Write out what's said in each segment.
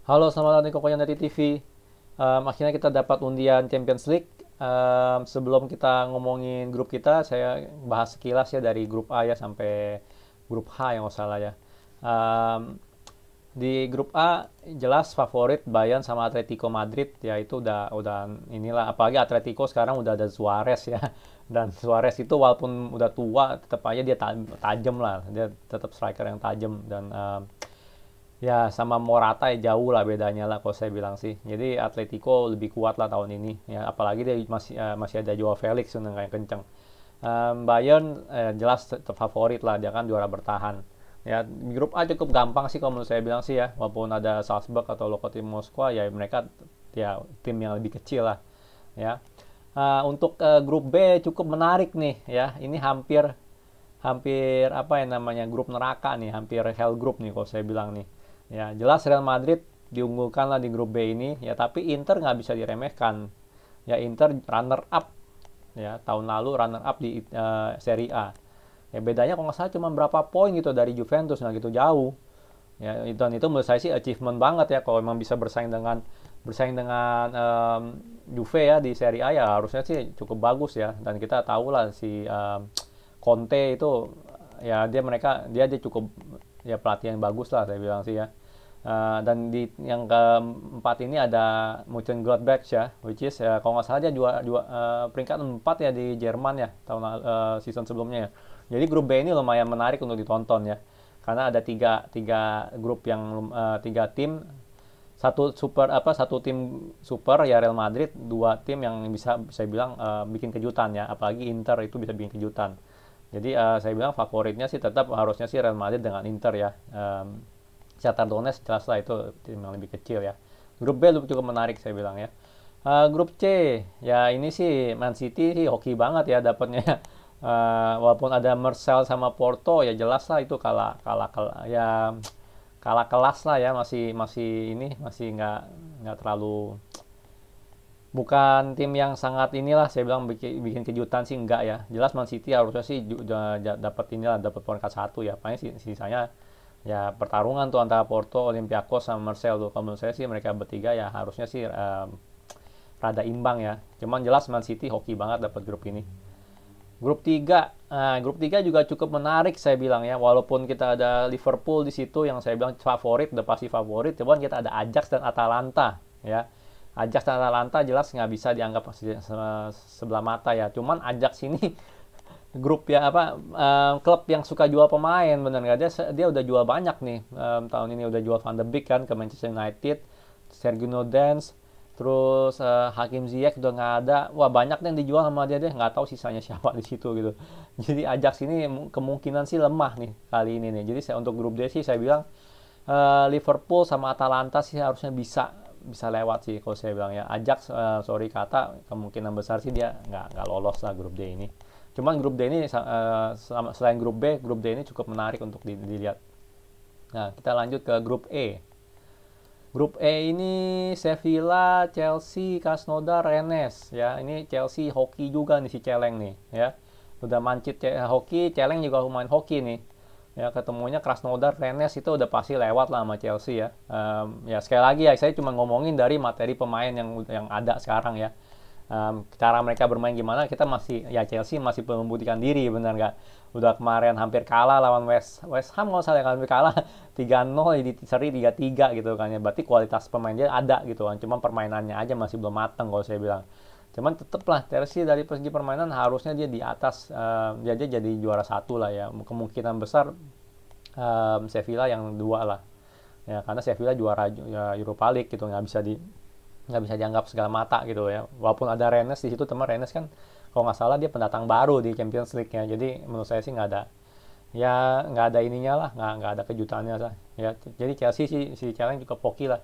Halo, selamat datang di Kokonya dari TV. Akhirnya kita dapat undian Champions League. Sebelum kita ngomongin grup kita, saya bahas sekilas ya dari grup A ya sampai grup H yang nggak salah ya. Um, di grup A jelas favorit Bayern sama Atletico Madrid ya, itu udah inilah, apalagi Atletico sekarang udah ada Suarez ya. Dan Suarez itu walaupun udah tua tetap aja dia tajam lah, dia tetap striker yang tajam. Dan ya sama Morata ya jauh lah bedanya lah kalau saya bilang sih. Jadi Atletico lebih kuat lah tahun ini ya, apalagi dia masih ada Joao Felix yang kayak kenceng. Bayern jelas tetap favorit lah, dia kan juara bertahan. Ya, grup A cukup gampang sih kalau menurut saya bilang sih ya, walaupun ada Salzburg atau Lokomotiv Moskwa ya, mereka ya tim yang lebih kecil lah ya. Untuk grup B cukup menarik nih ya, ini hampir hampir apa ya namanya, grup neraka nih, hampir hell group nih kalau saya bilang nih. Ya jelas Real Madrid diunggulkan lah di grup B ini ya, tapi Inter nggak bisa diremehkan. Ya Inter runner up ya, tahun lalu runner up di Serie A. Ya bedanya kalau nggak salah cuma berapa poin gitu dari Juventus, nggak gitu jauh. Ya dan itu menurut saya sih achievement banget ya, kalau memang bisa bersaing dengan Juve ya di Serie A, ya harusnya sih cukup bagus ya. Dan kita tahu lah si Conte itu ya, dia cukup ya pelatih yang bagus lah saya bilang sih ya. Dan di yang keempat ini ada Mönchengladbach ya, which is ya, kalau nggak salah dia peringkat 4 ya di Jerman ya tahun season sebelumnya ya. Jadi grup B ini lumayan menarik untuk ditonton ya, karena ada tiga grup yang tiga tim, satu tim super ya Real Madrid, dua tim yang bisa saya bilang bikin kejutan ya, apalagi Inter itu bisa bikin kejutan. Jadi saya bilang favoritnya sih tetap harusnya sih Real Madrid dengan Inter ya. Shakhtar Donetsk jelas lah itu tim yang lebih kecil ya. Grup B cukup menarik saya bilang ya. Grup C ya, ini sih Man City sih hoki banget ya dapatnya. Walaupun ada Marcel sama Porto ya jelas lah itu kalah kalah, kalah ya, kalah kelas lah ya, masih masih ini masih nggak terlalu, bukan tim yang sangat inilah saya bilang bikin kejutan sih, enggak ya. Jelas Man City harusnya sih dapat inilah, dapat peringkat satu ya. Paling sisanya ya pertarungan tuh antara Porto, Olympiakos sama Marseille tuh. Kalau menurut saya sih mereka bertiga ya harusnya sih rada imbang ya. Cuman jelas Man City hoki banget dapat grup ini. Grup tiga juga cukup menarik saya bilang ya. Walaupun kita ada Liverpool di situ yang saya bilang favorit, udah pasti favorit. Cuman kita ada Ajax dan Atalanta ya. Ajax dan Atalanta jelas nggak bisa dianggap sebelah mata ya. Cuman Ajax ini grup ya apa, klub yang suka jual pemain, bener nggak, dia udah jual banyak nih. Tahun ini udah jual Van de Beek kan ke Manchester United, Sergio Dance, terus Hakim Ziyech udah nggak ada. Wah banyak yang dijual sama dia deh, nggak tahu sisanya siapa di situ gitu. Jadi Ajax ini kemungkinan sih lemah nih kali ini nih. Jadi untuk grup D sih saya bilang Liverpool sama Atalanta sih harusnya bisa bisa lewat sih kalau saya bilang ya. Ajax sorry kata, kemungkinan besar sih dia nggak lolos lah grup D ini. Cuman grup D ini selain grup D ini cukup menarik untuk dilihat. Nah, kita lanjut ke grup E. Grup E ini Sevilla, Chelsea, Krasnodar, Rennes ya. Ini Chelsea hoki juga nih si Celeng nih ya. Udah mancit hoki, Celeng juga main hoki nih. Ya ketemunya Krasnodar, Rennes itu udah pasti lewat lah sama Chelsea ya. Ya sekali lagi ya, saya cuma ngomongin dari materi pemain yang ada sekarang ya. Cara mereka bermain gimana, kita masih ya, Chelsea masih belum membuktikan diri, benar nggak. Udah kemarin hampir kalah lawan West Ham nggak salah, hampir kalah 3-0 di seri 3-3 gitu kan ya. Berarti kualitas pemain dia ada gitu kan, cuma permainannya aja masih belum matang kalau saya bilang. Cuman tetep lah Chelsea dari segi permainan harusnya dia di atas, dia jadi juara satu lah ya. Kemungkinan besar Sevilla yang dua lah ya, karena Sevilla juara ya, Europa League gitu, nggak bisa dianggap segala mata gitu ya. Walaupun ada Rennes di situ, teman Rennes kan kalau nggak salah dia pendatang baru di Champions League ya. Jadi menurut saya sih nggak ada ininya lah, nggak ada kejutannya lah ya. Jadi Chelsea si Chelsea juga poki lah.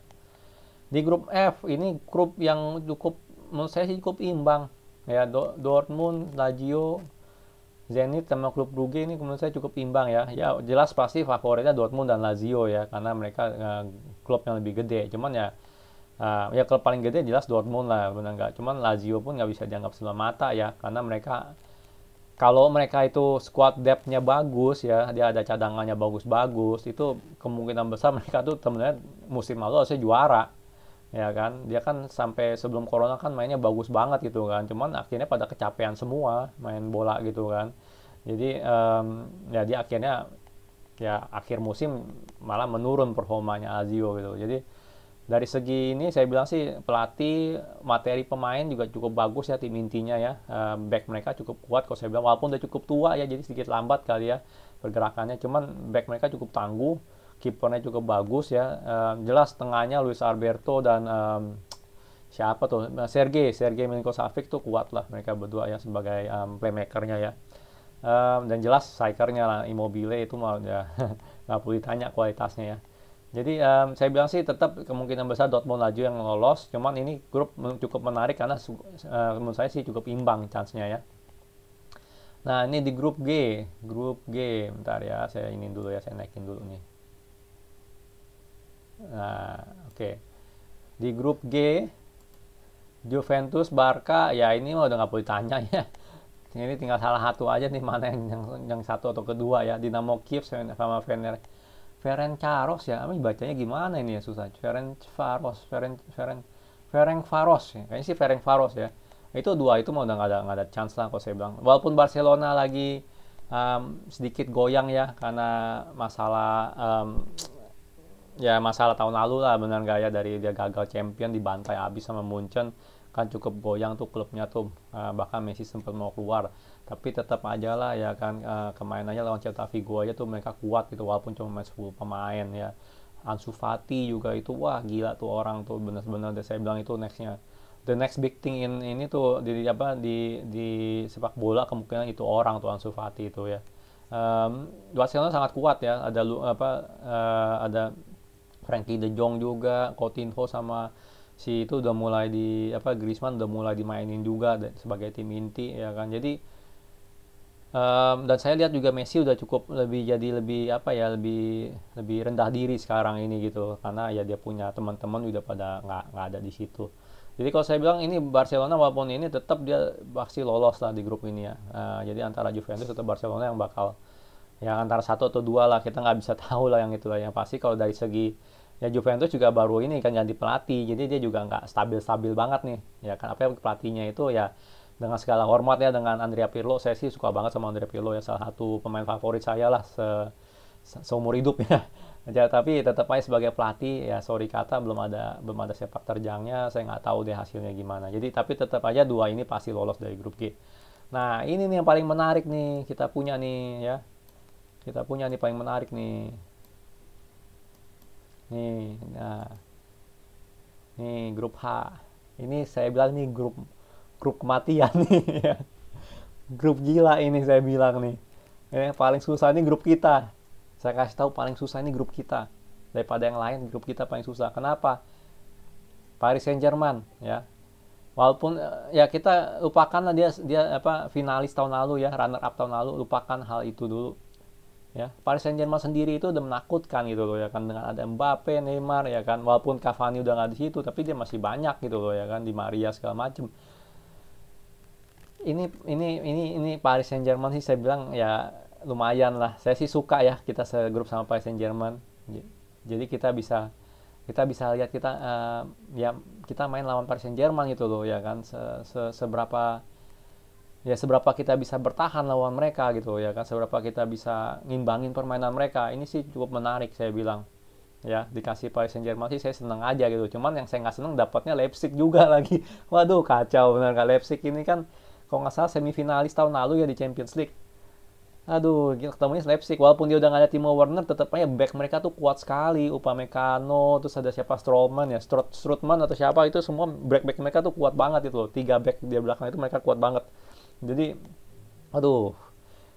Di grup F ini grup yang cukup, menurut saya sih cukup imbang ya. Dortmund, Lazio, Zenit sama klub Brugge ini menurut saya cukup imbang ya. Ya jelas pasti favoritnya Dortmund dan Lazio ya, karena mereka klub yang lebih gede. Cuman ya ya klub paling gede jelas Dortmund lah, benar nggak. Cuman Lazio pun nggak bisa dianggap sebelah mata ya, karena mereka kalau mereka itu squad depth-nya bagus ya, dia ada cadangannya bagus-bagus, itu kemungkinan besar mereka tuh sebenarnya musim lalu harusnya juara, ya kan? Dia kan sampai sebelum corona kan mainnya bagus banget gitu kan, cuman akhirnya pada kecapean semua main bola gitu kan. Jadi ya dia akhirnya ya akhir musim malah menurun performanya Lazio gitu. Jadi dari segi ini saya bilang sih pelatih, materi pemain juga cukup bagus ya tim intinya ya. Back mereka cukup kuat kalau saya bilang, walaupun udah cukup tua ya, jadi sedikit lambat kali ya pergerakannya, cuman back mereka cukup tangguh, kipernya cukup bagus ya. Jelas tengahnya Luis Alberto dan siapa tuh, Sergei Milinkovic tuh kuat lah mereka berdua ya sebagai playmakernya ya. Dan jelas strikernya lah Immobile itu mah udah nggak perlu ditanya kualitasnya ya. Jadi saya bilang sih tetap kemungkinan besar Dortmund laju yang lolos. Cuman ini grup cukup menarik karena menurut saya sih cukup imbang chance-nya ya. Nah ini di grup G, bentar ya, saya ini dulu ya, saya naikin dulu nih. Nah oke. Di grup G, Juventus, Barca, ya ini mah udah nggak perlu ditanya ya. Ini tinggal salah satu aja nih mana yang satu atau kedua ya. Dinamo Kiev sama Ferencvaros ya, apa bacanya gimana ini ya, susah. Ferencvaros ya. Kayaknya sih Ferencvaros ya. Itu dua itu mau udah nggak ada chance lah kalau saya bilang. Walaupun Barcelona lagi sedikit goyang ya karena masalah ya masalah tahun lalu lah, benar gak ya, dari dia gagal champion dibantai abis sama Munchen kan, cukup goyang tuh klubnya tuh, bahkan Messi sempat mau keluar, tapi tetap aja lah ya kan, kemainannya lawan Celta Vigo aja tuh mereka kuat gitu walaupun cuma main 10 pemain ya. Ansu Fati juga itu, wah gila tuh orang tuh, bener-bener saya bilang itu the next big thing ini tuh di sepak bola, kemungkinan itu orang tuh Ansu Fati itu ya. Barcelona sangat kuat ya, ada Frankie De Jong juga, Coutinho sama si itu udah mulai Griezmann udah mulai dimainin juga sebagai tim inti ya kan. Jadi dan saya lihat juga Messi udah cukup lebih rendah diri sekarang ini gitu, karena ya dia punya teman-teman udah pada nggak ada di situ. Jadi kalau saya bilang ini Barcelona walaupun ini tetap dia pasti lolos lah di grup ini ya. Jadi antara Juventus atau Barcelona yang bakal ya antara satu atau dua lah, kita nggak bisa tahu lah yang itulah. Yang pasti kalau dari segi ya Juventus juga baru ini kan ganti pelatih, jadi dia juga nggak stabil banget nih ya kan. Apa pelatihnya itu ya, dengan segala hormat ya dengan Andrea Pirlo, saya sih suka banget sama Andrea Pirlo ya, salah satu pemain favorit saya lah seumur hidup ya. Ya, tapi tetap aja sebagai pelatih ya, sorry kata belum ada sepak terjangnya, saya nggak tahu deh hasilnya gimana. Jadi tapi tetap aja dua ini pasti lolos dari grup G. Nah ini nih yang paling menarik nih kita punya nih ya, paling menarik nih. Nah, nih grup H. Ini saya bilang nih grup kematian nih ya. Grup gila ini saya bilang nih. Ini paling susah ini grup kita. Saya kasih tahu paling susah ini grup kita. Daripada yang lain, grup kita paling susah. Kenapa? Paris Saint-Germain ya. Walaupun ya kita lupakan lah dia finalis tahun lalu ya, runner up tahun lalu, lupakan hal itu dulu. Ya, Paris Saint-Germain sendiri itu udah menakutkan gitu loh ya kan, dengan ada Mbappe, Neymar ya kan, walaupun Cavani udah nggak di situ tapi dia masih banyak gitu loh ya kan, di Maria segala macem. Ini Paris Saint-Germain sih saya bilang ya lumayan lah, saya sih suka ya kita segrup sama Paris Saint-Germain. Jadi kita bisa lihat ya kita main lawan Paris Saint-Germain gitu loh ya kan, seberapa kita bisa bertahan lawan mereka gitu ya kan, seberapa kita bisa ngimbangin permainan mereka. Ini sih cukup menarik saya bilang ya, dikasih Paris Saint-Germain sih saya seneng aja gitu. Cuman yang saya nggak seneng dapatnya Leipzig juga lagi. Waduh kacau benar kan, Leipzig ini kan kalau nggak salah semifinalis tahun lalu ya di Champions League. Aduh, ketemunya Leipzig, walaupun dia udah nggak ada Timo Werner, tetap aja back mereka tuh kuat sekali. Upamecano, terus ada siapa, Strootman ya, Strootman atau siapa, itu semua back mereka tuh kuat banget itu loh. 3 back di belakang itu mereka kuat banget. Jadi aduh,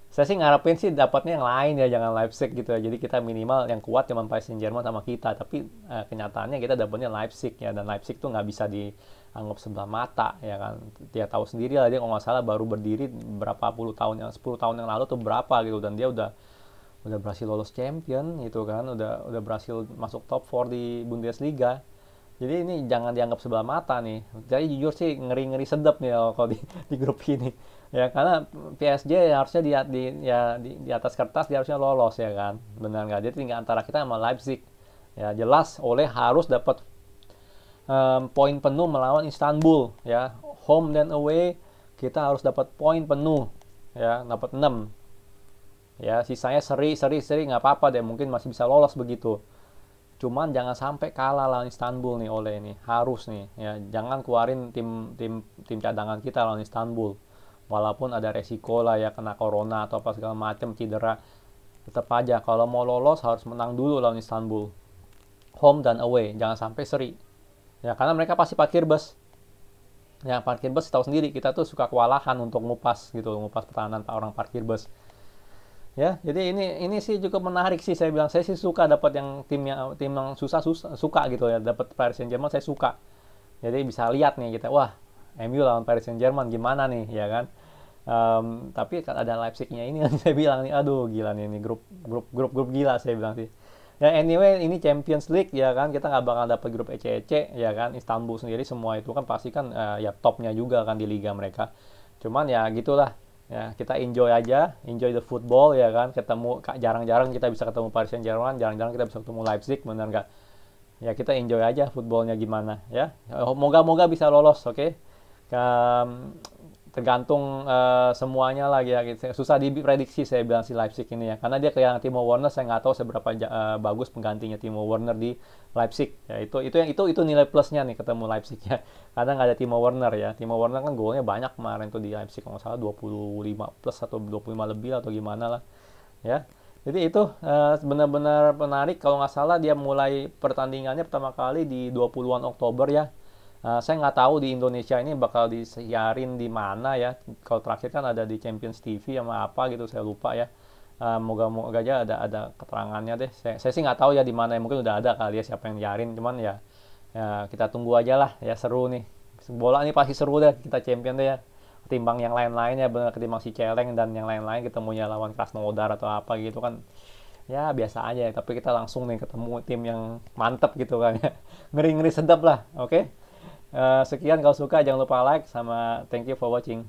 saya sih ngarepin sih dapatnya yang lain ya, jangan Leipzig gitu ya. Jadi kita minimal yang kuat cuma Paris Saint-Germain sama kita, tapi kenyataannya kita dapatnya Leipzig ya, dan Leipzig tuh nggak bisa dianggap sebelah mata ya kan. Dia tahu sendiri lah, dia kalau nggak salah baru berdiri berapa puluh tahun, 10 tahun yang lalu tuh berapa gitu, dan dia udah berhasil lolos champion gitu kan, udah berhasil masuk top 4 di Bundesliga. Jadi ini jangan dianggap sebelah mata nih. Jadi jujur sih ngeri-ngeri sedap nih kalau di grup ini. Ya karena PSG harusnya di atas kertas dia harusnya lolos ya kan. Benar nggak? Dia tinggal antara kita sama Leipzig. Ya jelas oleh harus dapat poin penuh melawan Istanbul ya. Home dan away kita harus dapat poin penuh ya, dapat 6. Ya, sisanya seri nggak apa-apa deh, mungkin masih bisa lolos begitu. Cuman jangan sampai kalah lawan Istanbul nih oleh ini. Harus nih ya, jangan keluarin tim cadangan kita lawan Istanbul. Walaupun ada resiko lah ya kena corona atau apa segala macam cedera. Tetap aja kalau mau lolos harus menang dulu lawan Istanbul. Home dan away, jangan sampai seri. Ya karena mereka pasti parkir bus. Ya parkir bus tahu sendiri kita tuh suka kewalahan untuk ngupas gitu, ngupas pertahanan orang parkir bus. Ya, jadi ini sih cukup menarik sih saya bilang. Saya sih suka dapat yang tim yang susah suka gitu ya. Dapat Paris Saint-Germain saya suka. Jadi bisa lihat nih kita, wah, MU lawan Paris Saint-Germain gimana nih, ya kan? Tapi ada Leipzig-nya ini saya bilang nih, aduh gila nih ini grup gila saya bilang sih. Ya anyway ini Champions League ya kan, kita nggak bakal dapat grup EC ya kan. Istanbul sendiri semua itu kan pasti kan ya topnya juga kan di liga mereka. Cuman ya gitulah ya, kita enjoy aja, enjoy the football ya kan. Ketemu jarang-jarang kita bisa ketemu Paris Saint-Germain, jarang-jarang kita bisa ketemu Leipzig, benar nggak? Ya kita enjoy aja footballnya gimana ya. Moga-moga bisa lolos, oke? Tergantung semuanya lagi ya. Susah diprediksi saya bilang si Leipzig ini ya, karena dia kehilangan Timo Werner. Saya nggak tahu seberapa bagus penggantinya Timo Werner di Leipzig ya. Itu nilai plusnya nih ketemu Leipzig ya, karena nggak ada Timo Werner ya. Timo Werner kan golnya banyak kemarin tuh di Leipzig, kalau nggak salah 25 plus atau 25 lebih atau gimana lah ya. Jadi itu benar-benar menarik. Kalau nggak salah dia mulai pertandingannya pertama kali di 20-an Oktober ya. Saya nggak tahu di Indonesia ini bakal disiarin di mana ya. Kalau terakhir kan ada di Champions TV sama apa gitu, saya lupa ya. Moga-moga aja ada keterangannya deh. Saya sih nggak tahu ya di mana. Mungkin udah ada kali ya siapa yang nyiarin. Cuman ya, ya kita tunggu aja lah ya, seru nih. Bola ini pasti seru deh, kita champion deh ya. Ketimbang yang lain-lain ya, bener, ketimbang si Celeng dan yang lain-lain ketemunya lawan Krasnodar atau apa gitu kan. Ya biasa aja ya, tapi kita langsung nih ketemu tim yang mantep gitu kan ya. Ngeri-ngeri sedap lah, oke? Sekian, kalau suka jangan lupa like, sama thank you for watching.